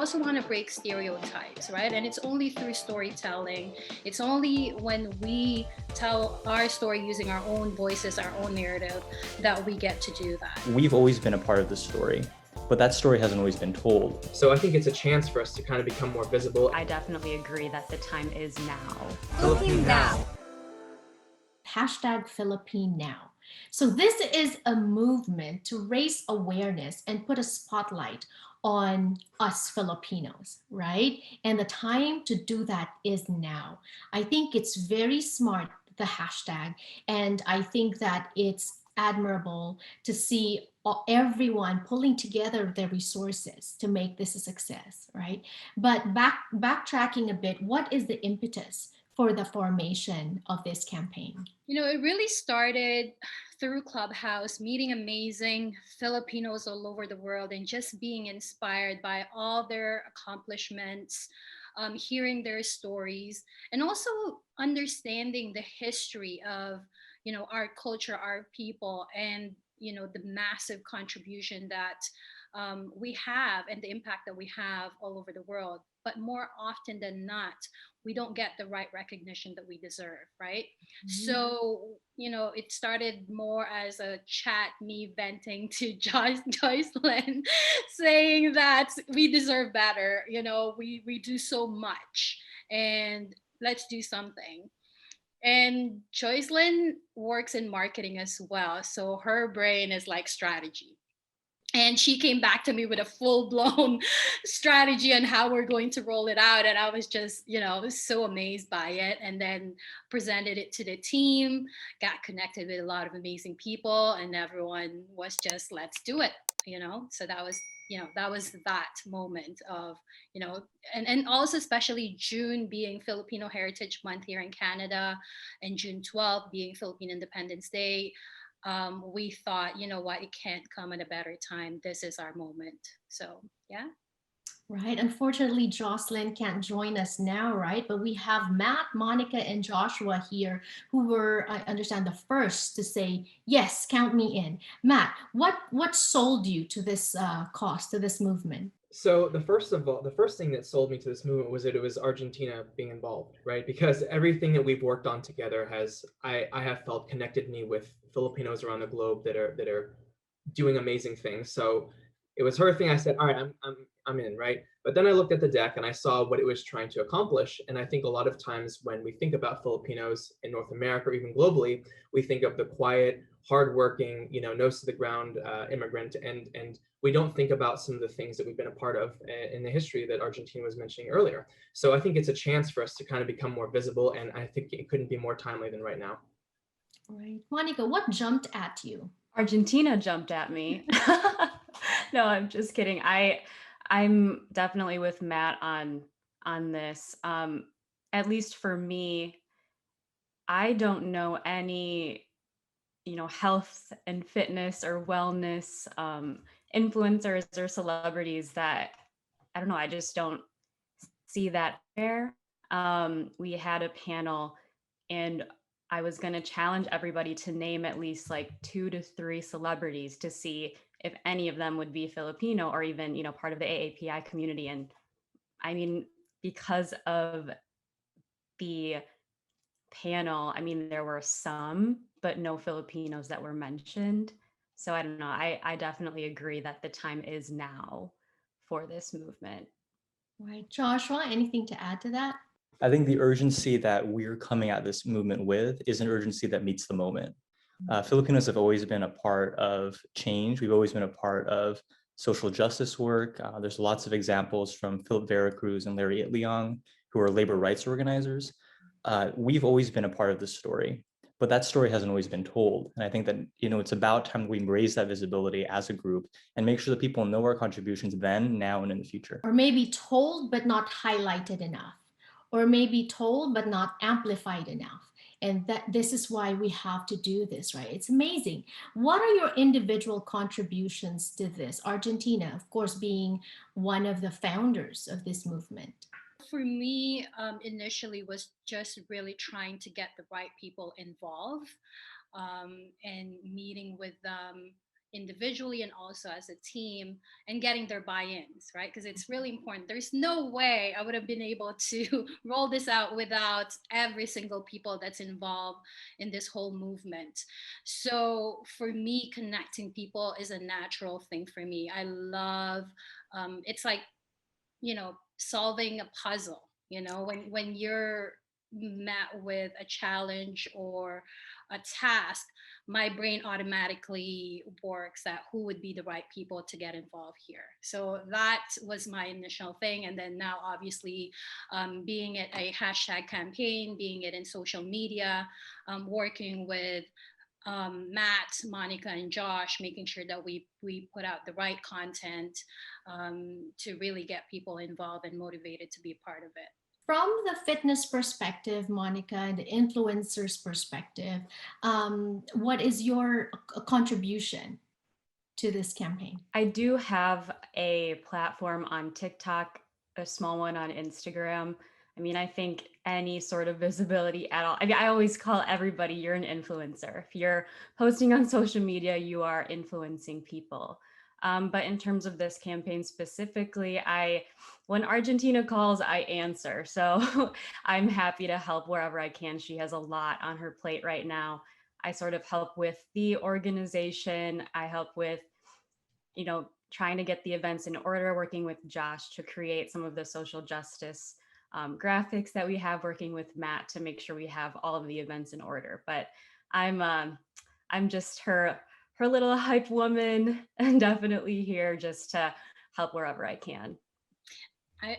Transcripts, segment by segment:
also want to break stereotypes, right? And it's only through storytelling. It's only when we tell our story using our own voices, our own narrative, that we get to do that. We've always been a part of the story, but that story hasn't always been told. So I think it's a chance for us to kind of become more visible. I definitely agree that the time is now. Filipinow. Hashtag Filipinow. So this is a movement to raise awareness and put a spotlight on us Filipinos, right? And the time to do that is now. I think it's very smart, the hashtag, and I think that it's admirable to see everyone pulling together their resources to make this a success, right? But backtracking a bit, what is the impetus for the formation of this campaign? You know, it really started through Clubhouse, meeting amazing Filipinos all over the world and just being inspired by all their accomplishments, hearing their stories, and also understanding the history of, you know, our culture, our people, and, you know, the massive contribution that we have and the impact that we have all over the world. But more often than not, we don't get the right recognition that we deserve, right? So, you know, it started more as a chat, me venting to Joycelyn, saying that we deserve better. You know, we do so much, and let's do something. And Joycelyn works in marketing as well, so her brain is like strategy. And she came back to me with a full-blown strategy on how we're going to roll it out, and I was just, you know, so amazed by it. And then presented it to the team, got connected with a lot of amazing people, and everyone was just, let's do it, you know. So that was, you know, that was that moment of, you know, and also especially June being Filipino Heritage Month here in Canada, and June 12th being Philippine Independence Day. We thought, you know what, it can't come at a better time. This is our moment. So, yeah. Right. Unfortunately, Jocelyn can't join us now, right? But we have Matt, Monica, and Joshua here who were, I understand, the first to say, yes, count me in. Matt, what sold you to this cause, to this movement? So the first thing that sold me to this movement was that it was Argentina being involved, right? Because everything that we've worked on together I have felt connected me with Filipinos around the globe that are doing amazing things. So it was her thing. I said, all right, I'm in, right? But then I looked at the deck and I saw what it was trying to accomplish. And I think a lot of times when we think about Filipinos in North America or even globally, we think of the quiet, hardworking, you know, nose to the ground immigrant, and we don't think about some of the things that we've been a part of in the history that Argentina was mentioning earlier. So I think it's a chance for us to kind of become more visible, and I think it couldn't be more timely than right now. Right. Monica, what jumped at you? Argentina jumped at me. No, I'm just kidding. I'm definitely with Matt on this. At least for me, I don't know any, you know, health and fitness or wellness influencers or celebrities that, I don't know, I just don't see that there. We had a panel and I was going to challenge everybody to name at least like 2 to 3 celebrities to see if any of them would be Filipino or even, you know, part of the AAPI community. And I mean, because of the panel, I mean, there were some, but no Filipinos that were mentioned. So I don't know. I definitely agree that the time is now for this movement. Right. Joshua, anything to add to that? I think the urgency that we're coming at this movement with is an urgency that meets the moment. Filipinos have always been a part of change. We've always been a part of social justice work. There's lots of examples from Philip Veracruz and Larry Itliong, who are labor rights organizers. We've always been a part of this story, but that story hasn't always been told. And I think that, you know, it's about time we raise that visibility as a group and make sure that people know our contributions then, now, and in the future. Or maybe told but not highlighted enough, or maybe told but not amplified enough. And that this is why we have to do this, right? It's amazing. What are your individual contributions to this? Argentina, of course, being one of the founders of this movement. For me, initially was just really trying to get the right people involved, and meeting with them, individually and also as a team, and getting their buy-ins, right? Because it's really important. There's no way I would have been able to roll this out without every single people that's involved in this whole movement. So for me, connecting people is a natural thing for me. I love, it's like, solving a puzzle, when you're met with a challenge or a task, my brain automatically works at who would be the right people to get involved here. So that was my initial thing. And then now, obviously, being it a hashtag campaign, being it in social media, working with Matt, Monica, and Josh, making sure that we put out the right content to really get people involved and motivated to be a part of it. From the fitness perspective, Monica, and the influencer's perspective, what is your contribution to this campaign? I do have a platform on TikTok, a small one on Instagram. I mean, I think any sort of visibility at all. I mean, I always call everybody, you're an influencer. If you're posting on social media, you are influencing people. But in terms of this campaign specifically, when Argentina calls, I answer. So I'm happy to help wherever I can. She has a lot on her plate right now. I sort of help with the organization. I help with, trying to get the events in order, working with Josh to create some of the social justice graphics that we have, working with Matt to make sure we have all of the events in order. But I'm just her little hype woman, and definitely here just to help wherever I can.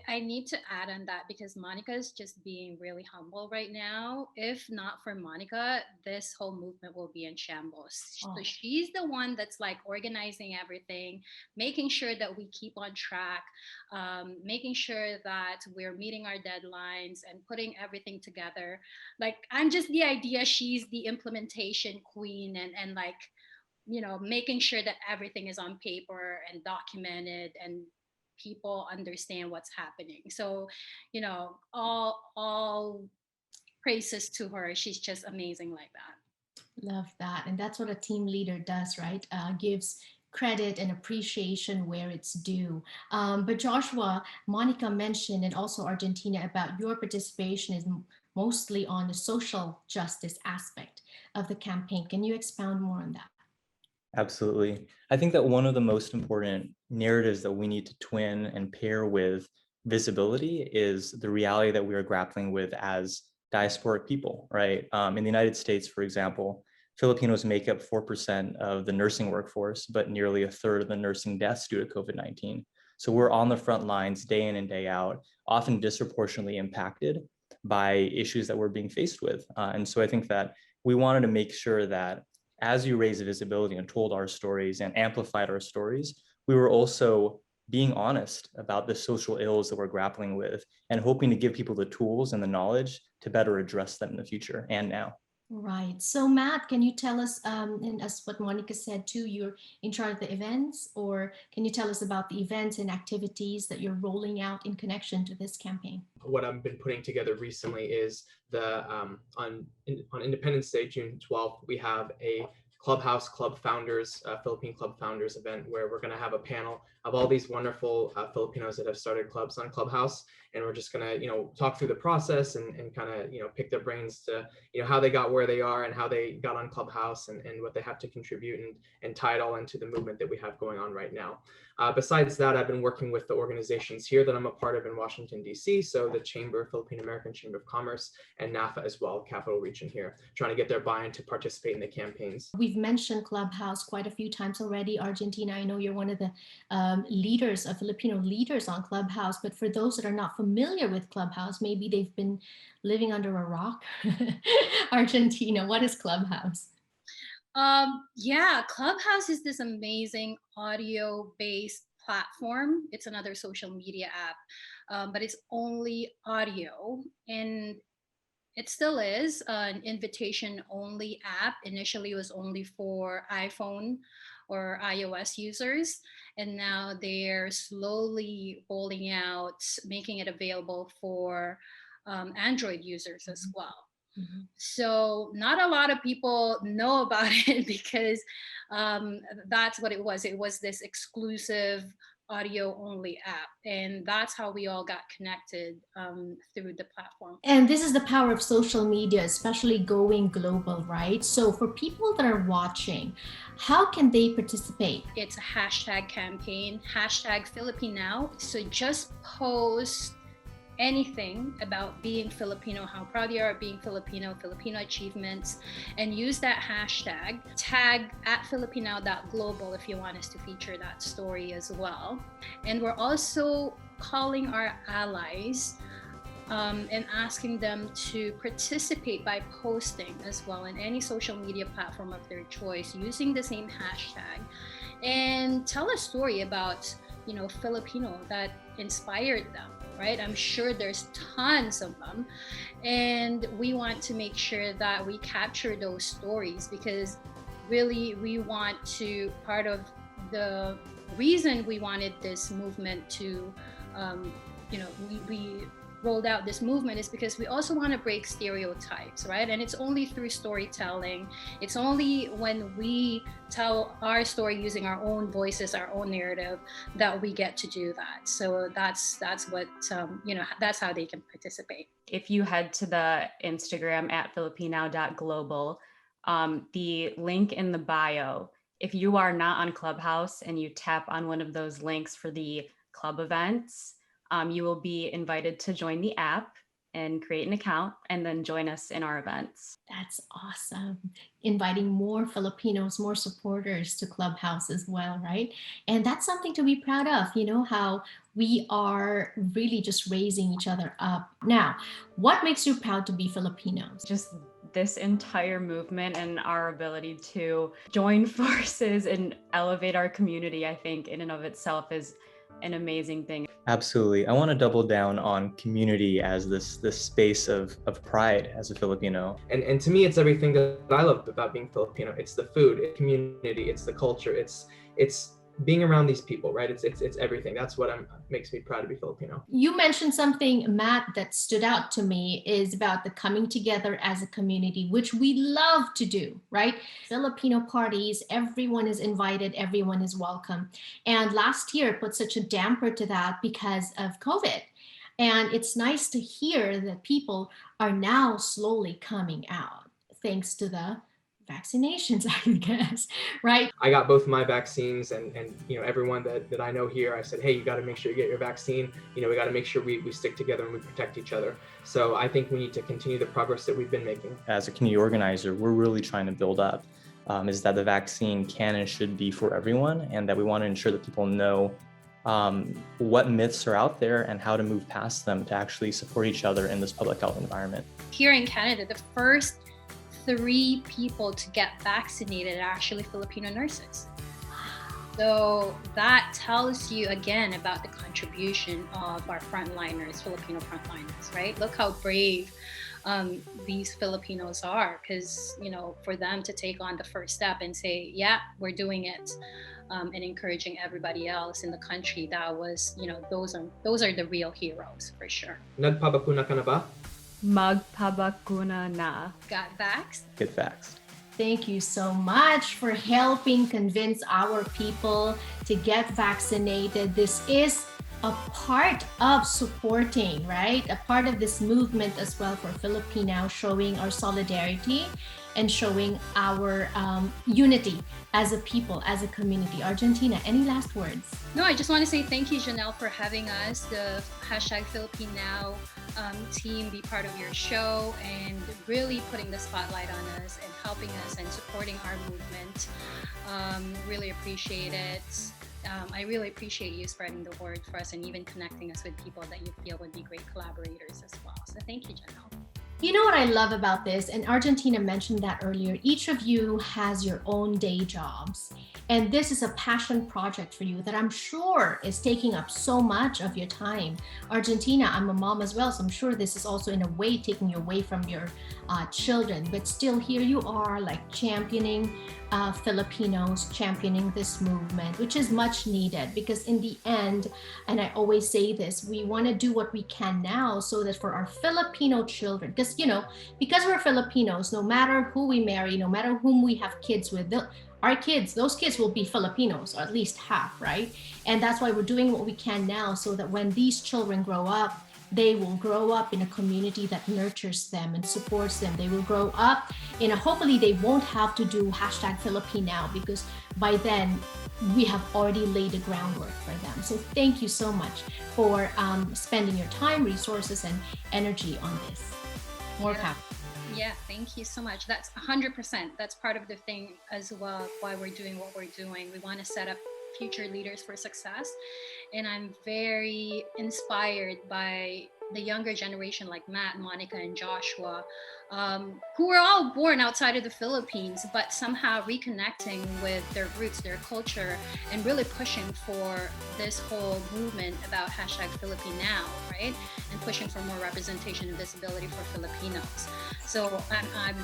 I need to add on that because Monica is just being really humble right now. If not for Monica, this whole movement will be in shambles. So she's the one that's like organizing everything, making sure that we keep on track, making sure that we're meeting our deadlines and putting everything together. Like, I'm just the idea, she's the implementation queen, and like, making sure that everything is on paper and documented and people understand what's happening. So, all praises to her. She's just amazing like that. Love that. And that's what a team leader does, right? Gives credit and appreciation where it's due. But Joshua, Monica mentioned, and also Argentina, about your participation is mostly on the social justice aspect of the campaign. Can you expound more on that? Absolutely. I think that one of the most important narratives that we need to twin and pair with visibility is the reality that we are grappling with as diasporic people, right? In the United States, for example, Filipinos make up 4% of the nursing workforce, but nearly a third of the nursing deaths due to COVID-19. So we're on the front lines day in and day out, often disproportionately impacted by issues that we're being faced with. And so I think that we wanted to make sure that as you raised visibility and told our stories and amplified our stories, we were also being honest about the social ills that we're grappling with and hoping to give people the tools and the knowledge to better address them in the future and now. Right. So Matt, can you tell us, and as what Monica said too, you're in charge of the events, or can you tell us about the events and activities that you're rolling out in connection to this campaign? What I've been putting together recently is on Independence Day, June 12th, we have a Clubhouse Club Founders, Philippine Club Founders event where we're going to have a panel of all these wonderful Filipinos that have started clubs on Clubhouse. And we're just going to, talk through the process and kind of, pick their brains to, how they got where they are and how they got on Clubhouse and what they have to contribute and tie it all into the movement that we have going on right now. Besides that, I've been working with the organizations here that I'm a part of in Washington, D.C. So the Chamber, Philippine American Chamber of Commerce, and NAFA as well, Capital Region here, trying to get their buy-in to participate in the campaigns. We've mentioned Clubhouse quite a few times already. Argentina, I know you're one of the leaders of Filipino leaders on Clubhouse, but for those that are not familiar with Clubhouse, maybe they've been living under a rock. Argentina, what is Clubhouse? Yeah, Clubhouse is this amazing audio-based platform. It's another social media app, but it's only audio, and it still is an invitation-only app. Initially, it was only for iPhone or iOS users, and now they're slowly rolling out, making it available for Android users as well. So not a lot of people know about it because that's what it was. It was this exclusive audio only app, and that's how we all got connected through the platform. And this is the power of social media, especially going global, right? So for people that are watching, how can they participate? It's a hashtag campaign, hashtag Filipinow. So just post anything about being Filipino, how proud you are of being Filipino, Filipino achievements, and use that hashtag. Tag at filipinow.global if you want us to feature that story as well. And we're also calling our allies and asking them to participate by posting as well in any social media platform of their choice using the same hashtag, and tell a story about, Filipino that inspired them. Right? I'm sure there's tons of them. And we want to make sure that we capture those stories, because really we want to, part of the reason we wanted this movement to, we rolled out this movement is because we also want to break stereotypes, right? And it's only through storytelling. It's only when we tell our story using our own voices, our own narrative, that we get to do that. So that's what, that's how they can participate. If you head to the Instagram at filipinow.global, the link in the bio, if you are not on Clubhouse and you tap on one of those links for the club events, you will be invited to join the app and create an account and then join us in our events. That's awesome. Inviting more Filipinos, more supporters to Clubhouse as well, right? And that's something to be proud of, how we are really just raising each other up. Now, what makes you proud to be Filipinos? Just this entire movement and our ability to join forces and elevate our community, I think in and of itself is an amazing thing. Absolutely. I want to double down on community as this space of pride as a Filipino. And to me, it's everything that I love about being Filipino. It's the food, it's community, it's the culture, it's being around these people, right? It's everything. That's what makes me proud to be Filipino. You mentioned something, Matt, that stood out to me is about the coming together as a community, which we love to do, right? Filipino parties, everyone is invited, everyone is welcome. And last year put such a damper to that because of COVID. And it's nice to hear that people are now slowly coming out thanks to the vaccinations, I guess, right? I got both my vaccines, and everyone that I know here, I said, hey, you got to make sure you get your vaccine. We got to make sure we stick together and we protect each other. So I think we need to continue the progress that we've been making. As a community organizer, we're really trying to build up is that the vaccine can and should be for everyone, and that we want to ensure that people know what myths are out there and how to move past them to actually support each other in this public health environment. Here in Canada, the first 3 people to get vaccinated are actually Filipino nurses. So that tells you again about the contribution of our frontliners, Filipino frontliners, right? Look how brave these Filipinos are, because for them to take on the first step and say, yeah, we're doing it, and encouraging everybody else in the country, that was, those are the real heroes for sure. Nagpabakuna ka na ba? Magpabakuna na. Got vaxxed? Get vaxxed. Thank you so much for helping convince our people to get vaccinated. This is a part of supporting, right? A part of this movement as well for Filipino, showing our solidarity and showing our unity as a people, as a community. Argentina, any last words? No, I just want to say thank you, Janelle, for having us, the hashtag Filipinow team, be part of your show and really putting the spotlight on us and helping us and supporting our movement. Really appreciate it. I really appreciate you spreading the word for us and even connecting us with people that you feel would be great collaborators as well. So thank you, Janelle. You know what I love about this, and Argentina mentioned that earlier, each of you has your own day jobs, and this is a passion project for you that I'm sure is taking up so much of your time. Argentina, I'm a mom as well, so I'm sure this is also in a way taking you away from your children, but still here you are, like championing Filipinos, championing this movement, which is much needed, because in the end, and I always say this, we want to do what we can now so that for our Filipino children, because because we're Filipinos, no matter who we marry, no matter whom we have kids with, our kids, those kids will be Filipinos, or at least half, right? And that's why we're doing what we can now, so that when these children grow up, they will grow up in a community that nurtures them and supports them. They will grow up in hopefully they won't have to do #Filipinow, because by then we have already laid the groundwork for them. So thank you so much for spending your time, resources, and energy on this. More power. Yeah, thank you so much. That's 100%. That's part of the thing as well, why we're doing what we're doing. We want to set up future leaders for success. And I'm very inspired by the younger generation like Matt, Monica, and Joshua, who were all born outside of the Philippines, but somehow reconnecting with their roots, their culture, and really pushing for this whole movement about #Filipinow, right? And pushing for more representation and visibility for Filipinos. So I'm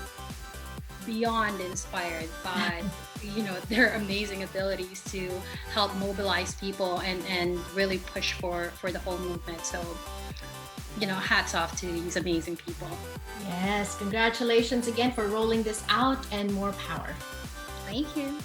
beyond inspired by their amazing abilities to help mobilize people and really push for the whole movement. So hats off to these amazing people. Yes, congratulations again for rolling this out, and more power. Thank you.